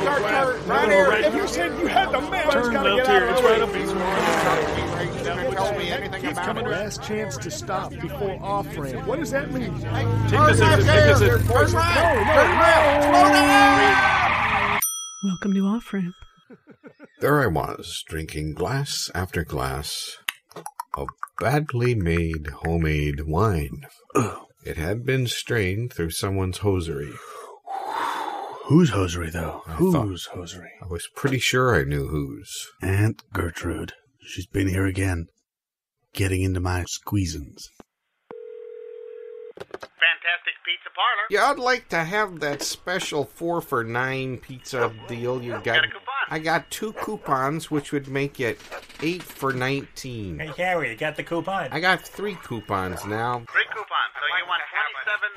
Right here. If you said you had the man, it's got to get out of the way. Tell me anything about it. Last chance to stop before Offramp. What does that mean? Welcome to Offramp. There I was, drinking glass after glass of badly made homemade wine. It had been strained through someone's hosiery. Whose hosiery, though? Whose hosiery? I was pretty sure I knew whose. Aunt Gertrude. She's been here again. Getting into my squeezins. Fantastic Pizza Parlor. Yeah, I'd like to have that special 4 for $9 pizza deal you got. Got a coupon? I got 2 coupons, which would make it 8 for $19. Hey, Harry, you got the coupon? I got 3 coupons now. 3 coupons. So you want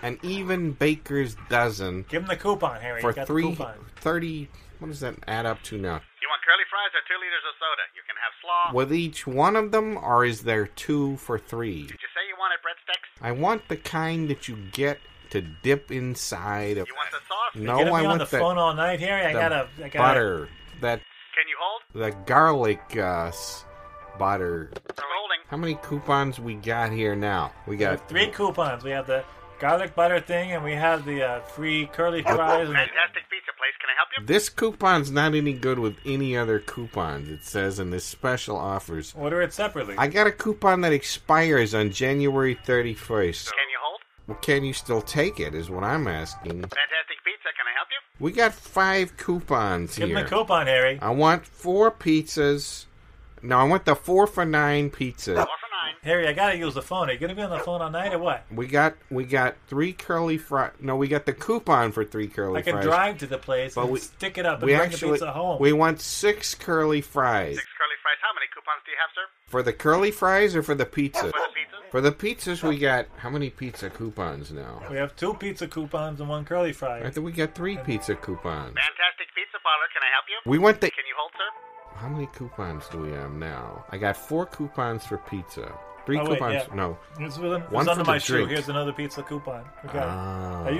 27? An even baker's dozen. Give him the coupon, Harry. For You got the coupon. 30, what does that add up to now? You want curly fries or 2 liters of soda? You can have slaw. With each one of them, or is there 2 for $3? Did you say you wanted breadsticks? I want the kind that you get to dip inside of. You want the sauce? No, You're gonna I be on want the phone all night, Harry? I gotta butter. That Can you hold? the garlic butter. I'm holding. How many coupons we got here now? We We have got 3 coupons. We have the garlic butter thing, and we have the free curly fries. And Fantastic Pizza Place. Can I help you? This coupon's not any good with any other coupons. It says in this special offers. order it separately. I got a coupon that expires on January 31st. Can you hold? Well, can you still take it, is what I'm asking. Fantastic Pizza. Can I help you? We got 5 coupons Give here. him the coupon, Harry. I want 4 pizzas. No, I want the 4 for $9 pizza. 4 for $9. Harry, I gotta use the phone. Are you gonna be on the phone all night or what? We got 3 curly fries. No, we got the coupon for 3 curly I can fries. drive to the place But and we- stick it up and We bring actually the pizza home. we want 6 curly fries. 6 curly fries. How many coupons do you have, sir? For the curly fries or for the pizza? For the pizza? For the pizzas, we got how many pizza coupons now? We have 2 pizza coupons and 1 curly fry. I think we got 3 pizza coupons. Fantastic Pizza Parlor. Can I help you? We want the. Can you hold, sir? How many coupons do we have now? I got 4 coupons for pizza. 3 Oh, wait, coupons. yeah. No. It's One under for my the shoe. drink. Here's another pizza coupon. We got it. Oh. Are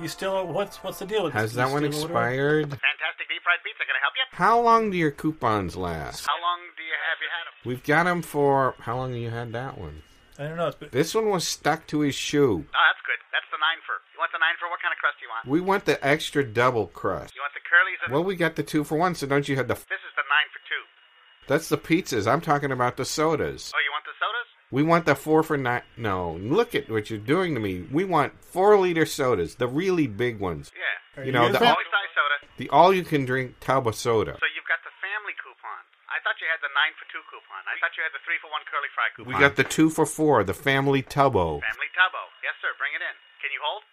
you still? What's the deal with Has this? that You one still ordering? expired? Fantastic Deep Fried Pizza. Can I help you? How long do your coupons last? How long do you have had them? We've got them for. How long have you had that one? I don't know. It's been, This one was stuck to his shoe. Oh, that's good. That's the 9 for. You want the 9 for? What kind of crust do you want? We want the extra double crust. You want the curlies? Well, we got the 2 for 1, so don't you have the. This is the 9 for 2. That's the pizzas. I'm talking about the sodas. Oh, you want the sodas? We want the 4 for 9. No, look at what you're doing to me. We want 4-liter sodas, the really big ones. Yeah. You know, the Family size soda. all-you-can-drink tub of soda. So you've got the family coupon. I thought you had the 9 for 2 coupon. I thought you had the 3 for 1 curly fry coupon. We got the 2 for 4, the family tubbo. Family Tubbo. Yes, sir. Bring it in. Can you hold?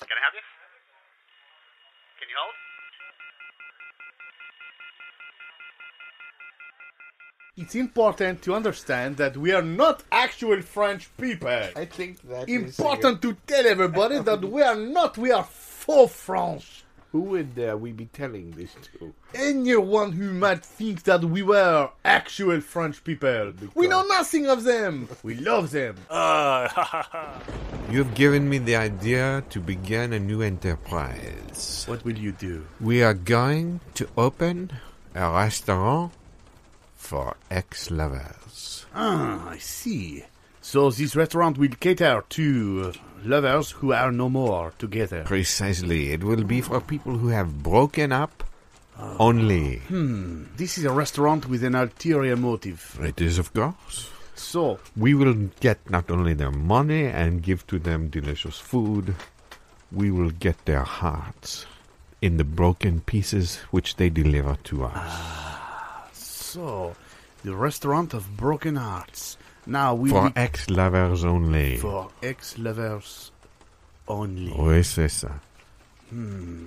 Can I have you? Can you hold? It's important to understand that we are not actual French people. I think that Important to tell everybody that we are faux French. Who would we be telling this to? Anyone who might think that we were actual French people. We know nothing of them. We love them. You've given me the idea to begin a new enterprise. What will you do? We are going to open a restaurant for ex-lovers. Ah, I see. So this restaurant will cater to lovers who are no more together. Precisely. It will be for people who have broken up only. This is a restaurant with an ulterior motive. It is, of course. So, We will get not only their money and give to them delicious food, we will get their hearts in the broken pieces which they deliver to us. the restaurant of broken hearts. Now we For ex-lovers only. for ex-lovers only. Oui, c'est ça.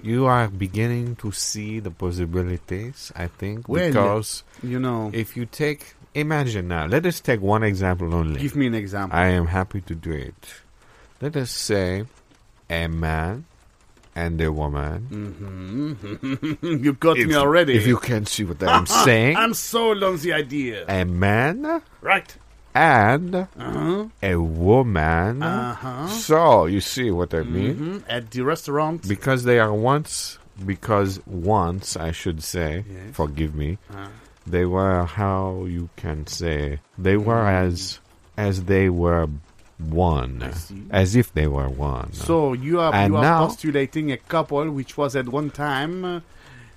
You are beginning to see the possibilities, I think, Well, because You know, if you take... Imagine now, let us take one example only. give me an example. I am happy to do it. Let us say a man and a woman. You got me already. If you can see what I'm saying. I'm sold on the idea. A man Right. and Uh-huh. a woman. Uh-huh. So, you see what I mean? At the restaurant. Because they are once because once, I should say, Yes. forgive me, they were, how you can say, they were as they were one, see. as if they were one. So you are now- postulating a couple which was at one time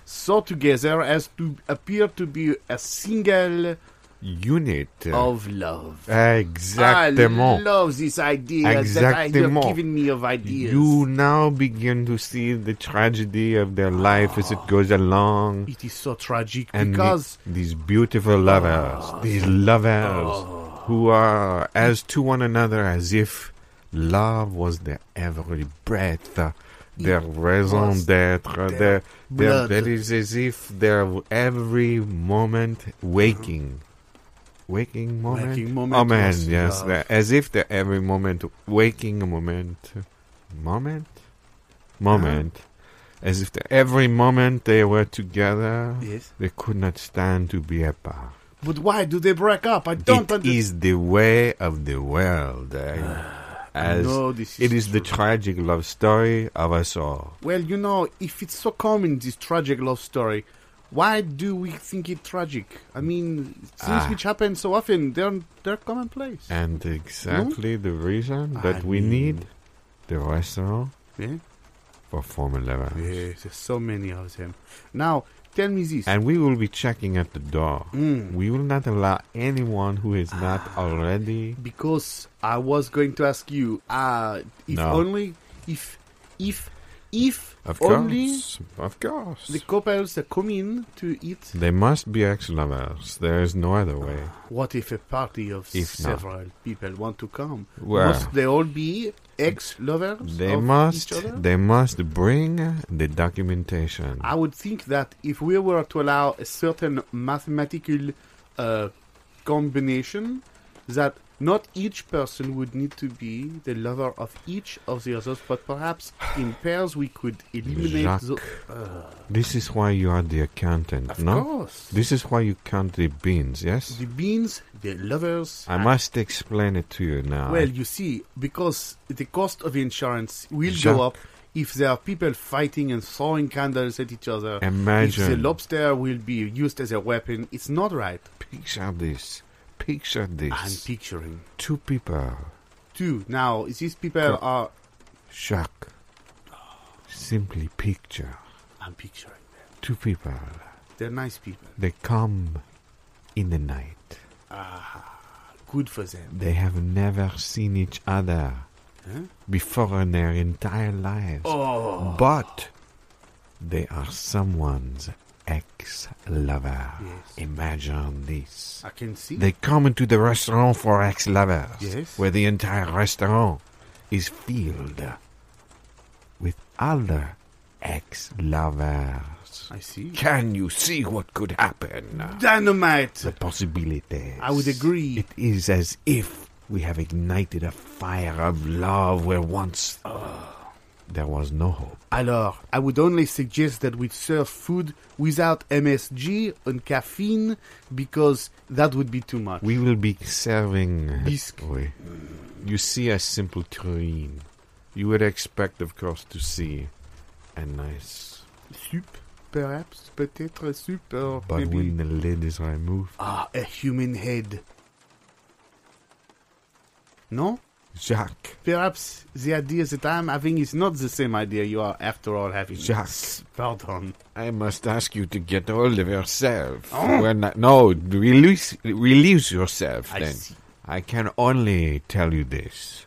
so together as to appear to be a single Unit. of love. Exactement. I love this idea that Exactement. you're giving me of ideas. You now begin to see the tragedy of their life as it goes along. It is so tragic And because these beautiful lovers, these lovers who are as to one another as if love was their every breath, their raison was d'être, their blood. that is as if their every moment waking moment. Waking moment Amen. was Yes, love. as if their every moment waking moment. As if every moment they were together, Yes. they could not stand to be apart. But why do they break up? I don't It understand. is the way of the world. As No, this it is is the true. tragic love story of us all. Well, if it's so common, this tragic love story, why do we think it tragic? I mean, things which happen so often, they're commonplace. And exactly the reason that I we mean- need the restaurant Yeah? for former lovers. Yes, there's so many of them. Now, tell me this. And we will be checking at the door. We will not allow anyone who is not already. Because I was going to ask you, if No. only, if Of only course. Of course. the couples that come in to eat, They must be ex-lovers. There is no other way. what if a party of If not. several people want to come? Well, Must they all be ex-lovers They of must. each other? They must bring the documentation. I would think that if we were to allow a certain mathematical combination, that not each person would need to be the lover of each of the others, but perhaps in pairs we could eliminate Jacques, the... This is why you are the accountant, Of no? course. This is why you count the beans, yes? The beans, the lovers... I must explain it to you now. Well, you see, because the cost of insurance will Jacques. go up if there are people fighting and throwing candles at each other. Imagine. If the lobster will be used as a weapon, it's not right. Picture this. Picture this. I'm picturing. Two people. Two. Now, these people are... Jacques. Simply picture. I'm picturing them. Two people. They're nice people. They come in the night. Good for them. They have never seen each other before in their entire lives. Oh. But they are someone's ex-lover. Yes. Imagine this. I can see. They come into the restaurant for ex-lovers, Yes. where the entire restaurant is filled with other ex-lovers. I see. Can you see what could happen? Dynamite! The possibilities. I would agree. It is as if we have ignited a fire of love where once there was no hope. Alors, I would only suggest that we serve food without MSG and caffeine, because that would be too much. We will be serving... Bisque. Oui. You see a simple tureen. You would expect, of course, to see a nice... Soup, perhaps? Peut-être soup, or But maybe... when the lid is removed... a human head. No? Jacques. Perhaps the idea that I'm having is not the same idea you are, after all, having. Jacques. Pardon. I must ask you to get hold of yourself. No, release yourself I then. see. I can only tell you this.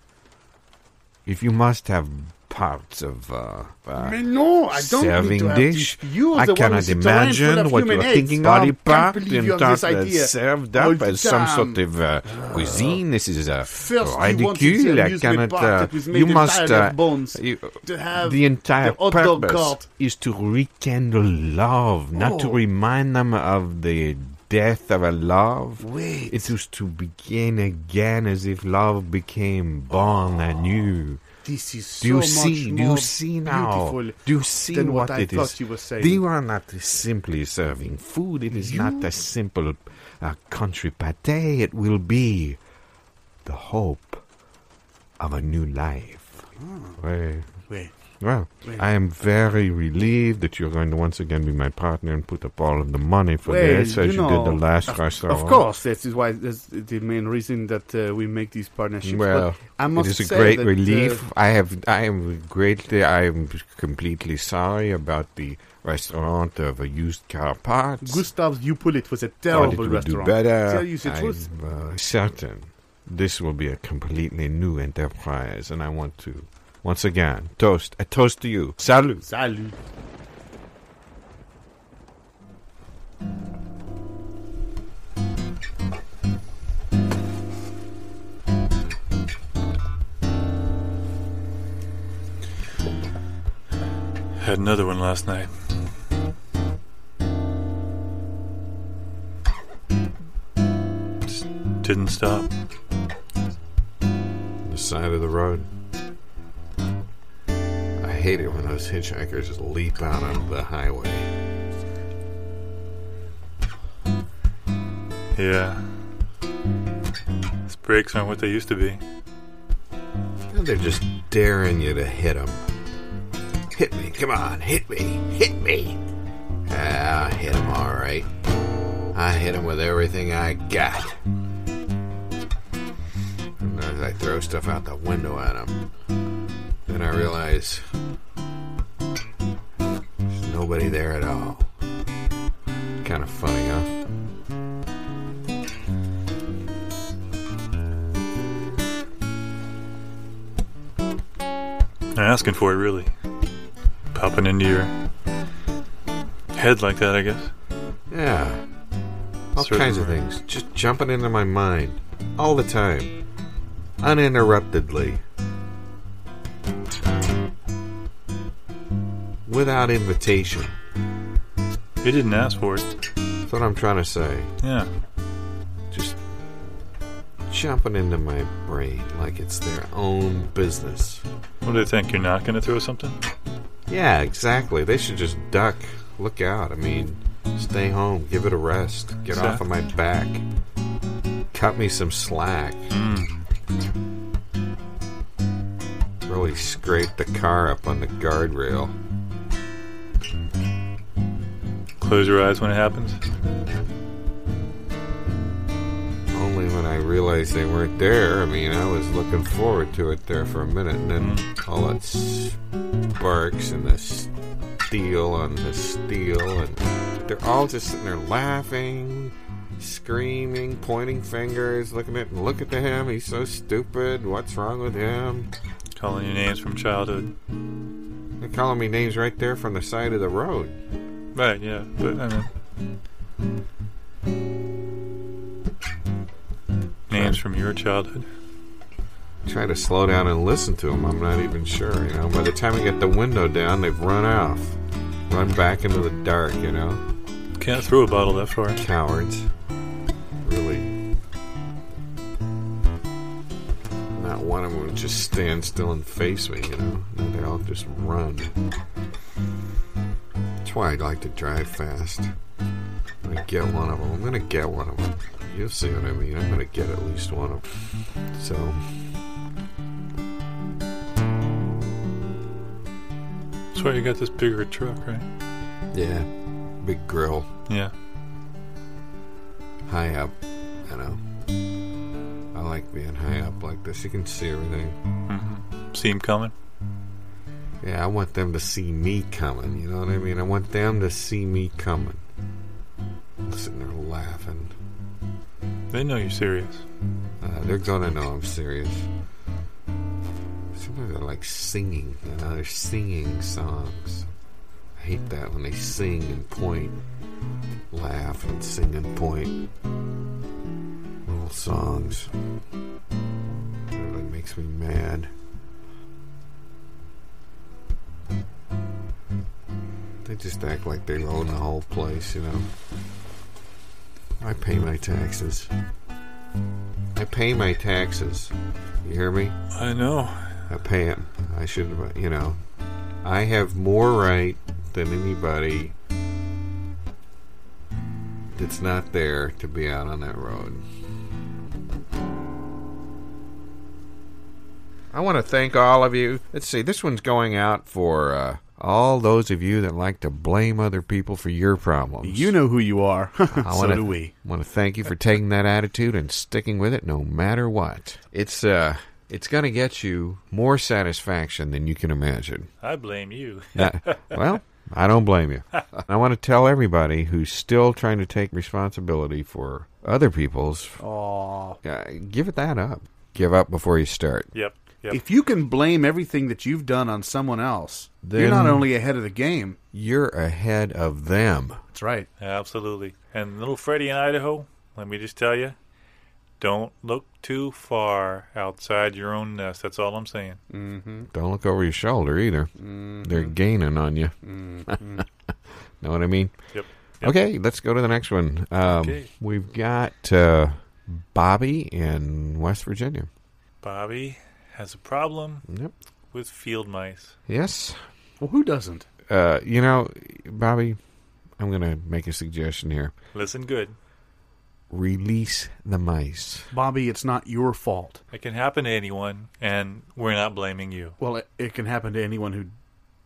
If you must have parts of Mais no, I don't need serving to have dish, this. You are I the one cannot who's a terrain full imagine of what human you're heads. thinking. I Body can't part believe you and have this idea. served All up the as some time. sort of cuisine. This is a First you wanted ridicule. the I amusement cannot. park that was made You must. entirely of bones. You, To have the entire the hot dog purpose cart. is to rekindle love, not to Oh. remind them of the death of a love. Wait. It was to begin again as if love became born anew. This is Do you so see? much Do more you see now? beautiful Do you see than what I it thought is? you were saying. They were not simply serving food. It is not a simple country pâté. It will be the hope of a new life. Oui. Wait. Well, I am very relieved that you're going to once again be my partner and put up all of the money for this, as you did the last restaurant. Of course, that's the main reason that we make these partnerships. Well, I must it is a say great that, relief. I am completely sorry about the restaurant of used car parts. Gustav's You Pull It was a terrible would restaurant. do better. Tell you the truth. I'm certain this will be a completely new enterprise, and I want to once again toast. A toast to you. Salut. Salut. Had another one last night. Just didn't stop. The side of the road. I hate it when those hitchhikers just leap out onto the highway. Yeah. These brakes aren't what they used to be. And they're just daring you to hit them. Hit me, come on, hit me, hit me. I hit him all right. I hit him with everything I got. And as I throw stuff out the window at him, then I realize there's nobody there at all. Kind of funny, huh? Asking for it, really. Popping into your head like that, I guess. Yeah. All Certainly. kinds of things. Just jumping into my mind. All the time. Uninterruptedly. Without invitation. You didn't ask for it. That's what I'm trying to say. Yeah. Just jumping into my brain like it's their own business. What do they think? You're not going to throw something? Yeah, exactly. They should just duck. Look out. I mean, stay home. Give it a rest. Get off of my back. Cut me some slack. Really scrape the car up on the guardrail. Close your eyes when it happens. Only when I realized they weren't there. I mean, I was looking forward to it there for a minute, and then all that sparks and the steel on the steel, and they're all just sitting there laughing, screaming, pointing fingers, looking at him. He's so stupid. What's wrong with him? Calling you names from childhood. They're calling me names right there from the side of the road. Right, yeah. But, I mean... names from your childhood. Try to slow down and listen to them. I'm not even sure, you know. By the time I get the window down, they've run off. Run back into the dark, you know. Can't throw a bottle that far. Cowards. Really. Not one of them would just stand still and face me, you know. No, they all just run. That's why I like to drive fast. I'm gonna get one of them. I'm gonna get one of them. You'll see what I mean. I'm gonna get at least one of them. So... That's why you got this bigger truck, right? yeah. Big grill. Yeah. High up, you know. I like being high up like this. You can see everything. Mm-hmm. See him coming? Yeah, I want them to see me coming. You know what I mean? I want them to see me coming. I'm sitting there laughing. They know you're serious. They're gonna know I'm serious. Sometimes I like singing. You know, they're singing songs. I hate that when they sing and point, laugh and sing and point. Little songs. It really makes me mad. They just act like they own the whole place, you know. I pay my taxes. I pay my taxes. You hear me? I know. I pay them. I should, you know. I have more right than anybody that's not there to be out on that road. I want to thank all of you. Let's see, this one's going out for all those of you that like to blame other people for your problems. You know who you are. So do we. I want to thank you for taking that attitude and sticking with it no matter what. It's going to get you more satisfaction than you can imagine. I blame you. Well, I don't blame you. I want to tell everybody who's still trying to take responsibility for other people's... give it that up. Give up before you start. Yep. If you can blame everything that you've done on someone else, Then you're not only ahead of the game. You're ahead of them. That's right. Absolutely. And little Freddie in Idaho, let me just tell you, don't look too far outside your own nest. That's all I'm saying. Mm-hmm. Don't look over your shoulder either. Mm-hmm. They're gaining on you. Mm-hmm. Know what I mean? Yep. Okay, let's go to the next one. Okay. We've got Bobby in West Virginia. Bobby has a problem with field mice. Yes. Well, who doesn't? Bobby, I'm going to make a suggestion here. Listen good. Release the mice. Bobby, it's not your fault. It can happen to anyone, and we're not blaming you. Well, it can happen to anyone who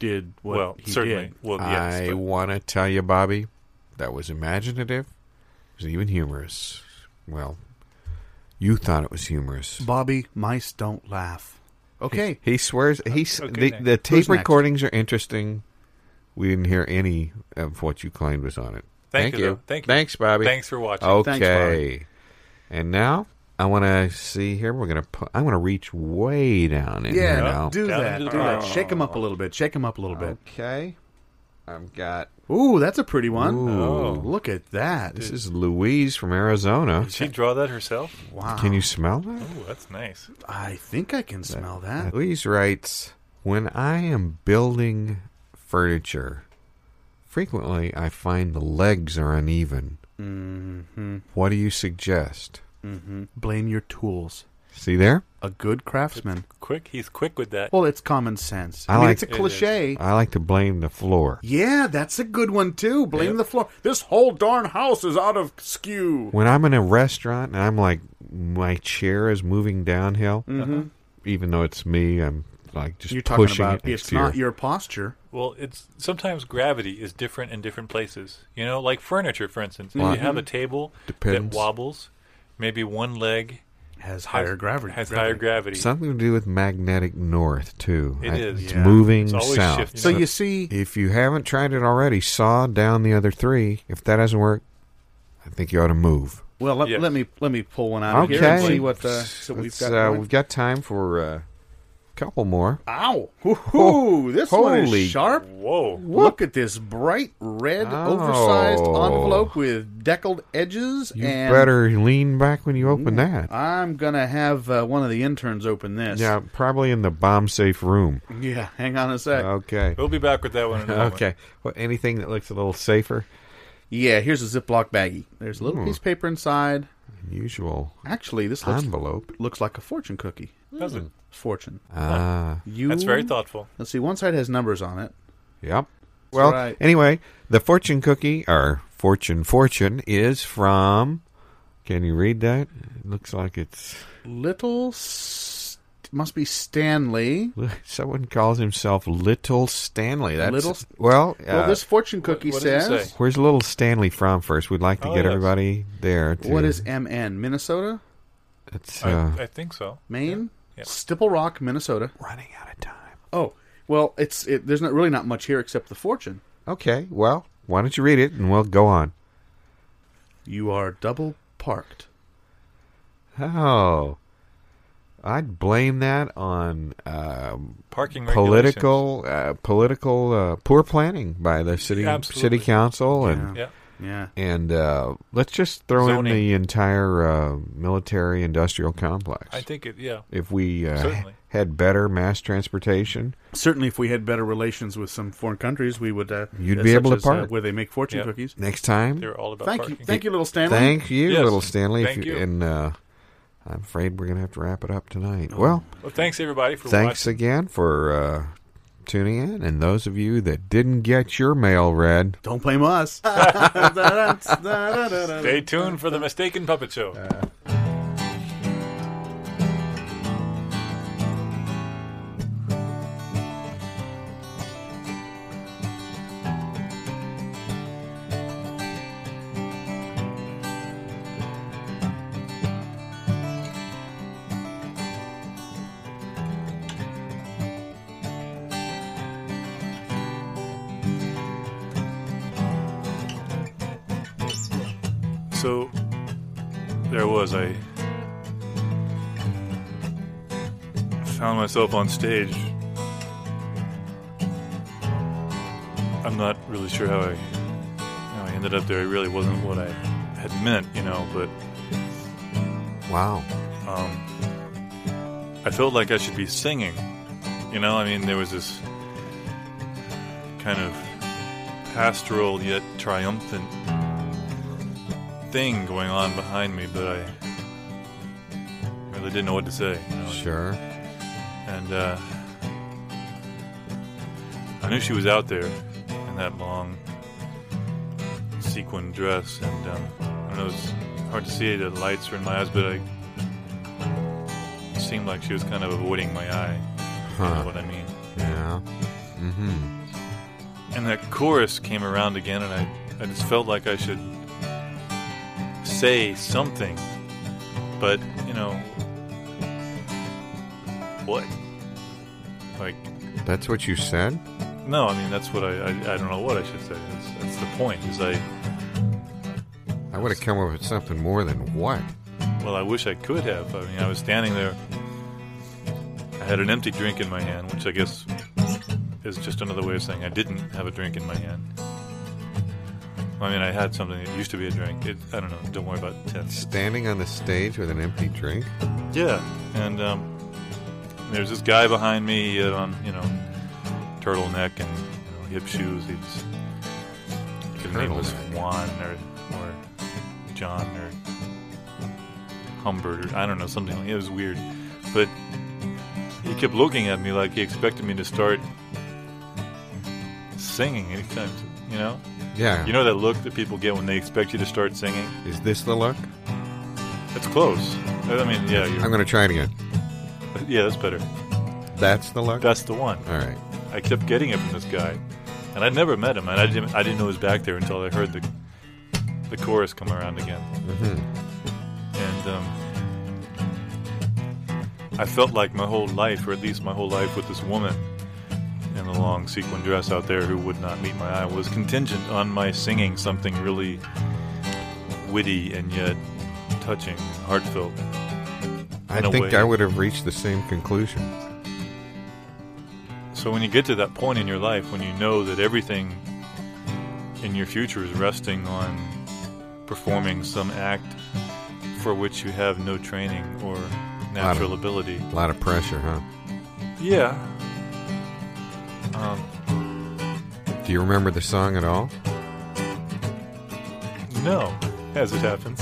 did what he certainly. did. Well, yes. I want to tell you, Bobby, that was imaginative. It was even humorous. Well, you thought it was humorous. Bobby, mice don't laugh. Okay. He swears. The tape recordings are interesting. We didn't hear any of what you claimed was on it. Thank you. Thank you. Thanks, Bobby. Thanks for watching. Okay. Thanks, Bobby. And now I want to see here. I'm going to reach way down in here now. Do Down that. into Do the that. bottom. Shake him up a little bit. Shake him up a little bit. Okay. I've got. Ooh, that's a pretty one. Ooh. Oh, look at that. This is Louise from Arizona. Did she draw that herself? Wow. Can you smell that? Oh, that's nice. I think I can smell that. Louise writes, when I am building furniture, frequently I find the legs are uneven. Mm-hmm. What do you suggest? Mm-hmm. Blame your tools. See there? A good craftsman. He's quick with that. Well, it's common sense. I I mean, like it's a cliche. I like to blame the floor. Yeah, that's a good one, too. Blame the floor. This whole darn house is out of skew. When I'm in a restaurant and I'm like, my chair is moving downhill, even though it's me, I'm like just You're talking pushing about it. it's not your posture. Well, it's sometimes gravity is different in different places. You know, like furniture, for instance. If you have a table Depends. that wobbles, maybe one leg Has higher gravity. higher gravity. Something to do with magnetic north, too. It is. It's Yeah. moving It's always south. shifting. So you see, If you haven't tried it already, saw down the other three. If that doesn't work, I think you ought to move. well, Yes. let me pull one out of here and see what so we've got. Going. We've got time for a couple more. Ow! Woo-hoo. This one Holy- is sharp. Whoa. Look at this bright red, Oh. oversized envelope with deckled edges. You and better lean back when you open that. I'm gonna have one of the interns open this. Yeah, probably in the bomb-safe room. Yeah. Hang on a sec. Okay. We'll be back with that one in a moment. Okay. Well, anything that looks a little safer? Yeah. Here's a Ziploc baggie. There's a little piece of paper inside. Unusual Actually, this envelope. looks like a fortune cookie. Does it? Fortune. Ah. That's very thoughtful. Let's see. One side has numbers on it. Yep. Well, right. anyway, the fortune cookie, or fortune, is from... Can you read that? It looks like it's... Must be Stanley. Someone calls himself Little Stanley. That's Little- well. Well, this fortune cookie what does it says. say? Where's Little Stanley from? First, we'd like to Oh, get yes. everybody there. To, What is MN? Minnesota? It's I think so. Maine? Yeah. Stipple Rock, Minnesota. running out of time. Oh, well, there's not really not much here except the fortune. Okay, well, why don't you read it and we'll go on. You are double parked. Oh, I'd blame that on Parking regulations. political poor planning by the city Absolutely. council and. Yeah. Yeah. And let's just throw Zoning. in the entire military-industrial complex. I think it, yeah. If we Certainly. had better mass transportation, Certainly, if we had better relations with some foreign countries, we would. You'd be able to as, park. where they make fortune Yeah. cookies. next time, They're all about Thank parking. you, thank you, little Stanley. thank you, Yes. little Stanley. Thank you. And I'm afraid we're going to have to wrap it up tonight. Well, Well, thanks everybody for thanks watching. again for tuning in. And those of you that didn't get your mail read, Don't blame us. Stay tuned for the Mistaken Puppet Show. Stay tuned for the Mistaken Puppet Show. Stay tuned for the Mistaken Puppet Show. So, there was. I found myself on stage. I'm not really sure how I ended up there. It really wasn't what I had meant, but... Wow. I felt like I should be singing. There was this kind of pastoral yet triumphant thing going on behind me, but I really didn't know what to say. Sure. And I knew she was out there in that long sequin dress, and I don't know, it was hard to see, the lights were in my eyes, but it seemed like she was kind of avoiding my eye. You know what I mean? Yeah. Mm-hmm. And that chorus came around again, and I just felt like I should say something, but, what? Like... That's what you said? No, that's what I don't know what I should say. That's the point, is I would have come up with something more than what? Well, I wish I could have. I was standing there. I had an empty drink in my hand, which I guess is just another way of saying I didn't have a drink in my hand. I had something that used to be a drink. I don't know. Don't worry about it. Standing on the stage with an empty drink? Yeah. And there's this guy behind me on, turtleneck and hip shoes. His name was Juan or John or Humbert, or I don't know, something like that. It was weird. But he kept looking at me like he expected me to start singing anytime, Yeah. You know that look that people get when they expect you to start singing? Is this the look? It's close. Yeah. I'm going to try it again. Yeah, that's better. That's the look? That's the one. All right. I kept getting it from this guy. And I'd never met him, and I didn't know he was back there until I heard the chorus come around again. Mm-hmm. And I felt like my whole life, or at least my whole life with this woman in the long sequin dress out there who would not meet my eye, was contingent on my singing something really witty and yet touching, heartfelt. I think I would have reached the same conclusion. So when you get to that point in your life, when you know that everything in your future is resting on performing some act for which you have no training or natural ability. A lot of pressure, huh? Yeah. Do you remember the song at all? No, as it happens.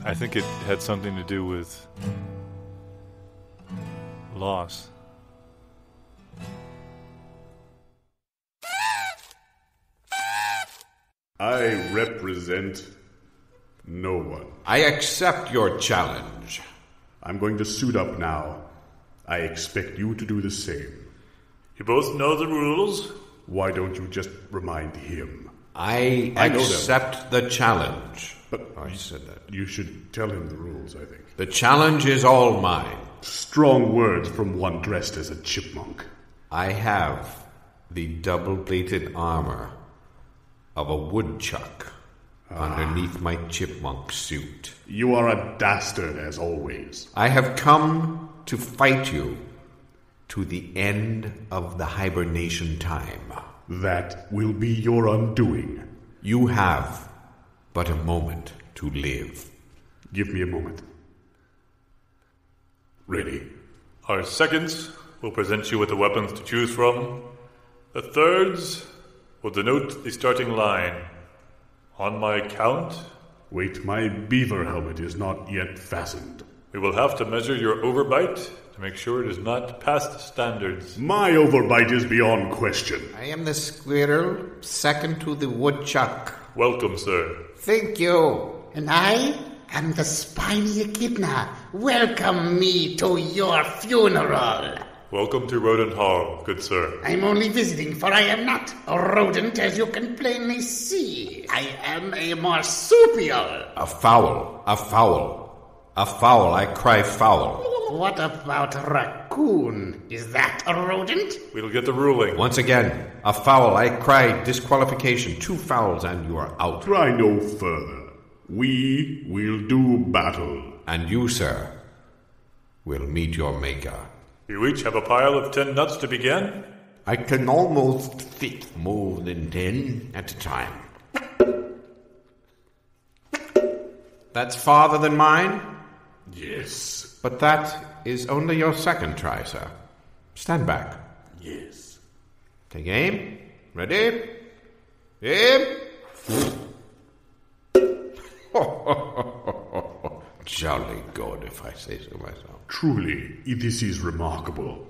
I think it had something to do with loss. I represent no one. I accept your challenge. I'm going to suit up now. I expect you to do the same. You both know the rules. Why don't you just remind him? I accept the challenge. But I said that. You should tell him the rules, I think. The challenge is all mine. Strong words from one dressed as a chipmunk. I have the double-plated armor of a woodchuck underneath my chipmunk suit. You are a dastard, as always. I have come to fight you to the end of the hibernation time. That will be your undoing. You have but a moment to live. Give me a moment. Ready. Our seconds will present you with the weapons to choose from. The thirds will denote the starting line. On my count... Wait, my beaver helmet is not yet fastened. We will have to measure your overbite to make sure it is not past standards. My overbite is beyond question. I am the squirrel, second to the woodchuck. Welcome, sir. Thank you. And I am the spiny echidna. Welcome me to your funeral. Welcome to Rodent Hall, good sir. I'm only visiting, for I am not a rodent, as you can plainly see. I am a marsupial. A fowl, a fowl, a fowl, I cry fowl. What about raccoon? Is that a rodent? We'll get the ruling. Once again, a foul. I cry disqualification. 2 fouls and you are out. Try no further. We will do battle. And you, sir, will meet your maker. You each have a pile of 10 nuts to begin? I can almost fit more than 10 at a time. That's farther than mine? Yes. But that is only your second try, sir. Stand back. Yes. Take aim. Ready? Aim. Jolly good, if I say so myself. Truly, this is remarkable.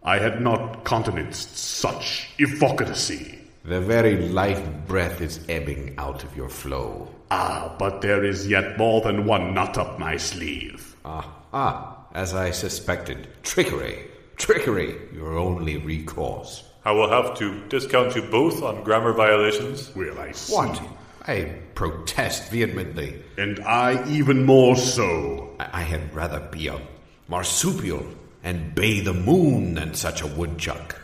I had not countenanced such efficacy. The very life breath is ebbing out of your flow. But there is yet more than one nut up my sleeve. As I suspected. Trickery. Trickery, your only recourse. I will have to discount you both on grammar violations. Well, I see. What? I protest vehemently. And I even more so. I had rather be a marsupial and bay the moon than such a woodchuck.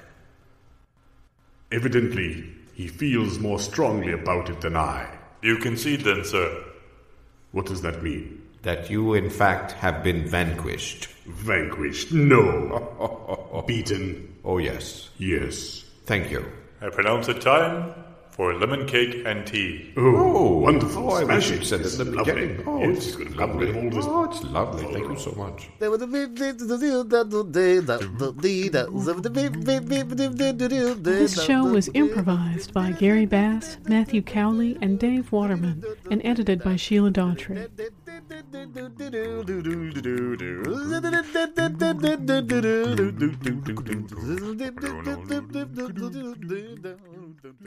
Evidently, he feels more strongly about it than I. You concede then, sir. What does that mean? That you, in fact, have been vanquished. Vanquished? No. Beaten? Oh, yes. Yes. Thank you. I pronounce it time for lemon cake and tea. Oh, wonderful. I wish Smashing. you'd said it at the Lovely. beginning. Oh, Yes, it's good. lovely. All this- Oh, it's lovely. Thank you so much. This show was improvised by Gary Bass, Matthew Cowley, and Dave Waterman, and edited by Sheila Daughtry.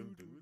Do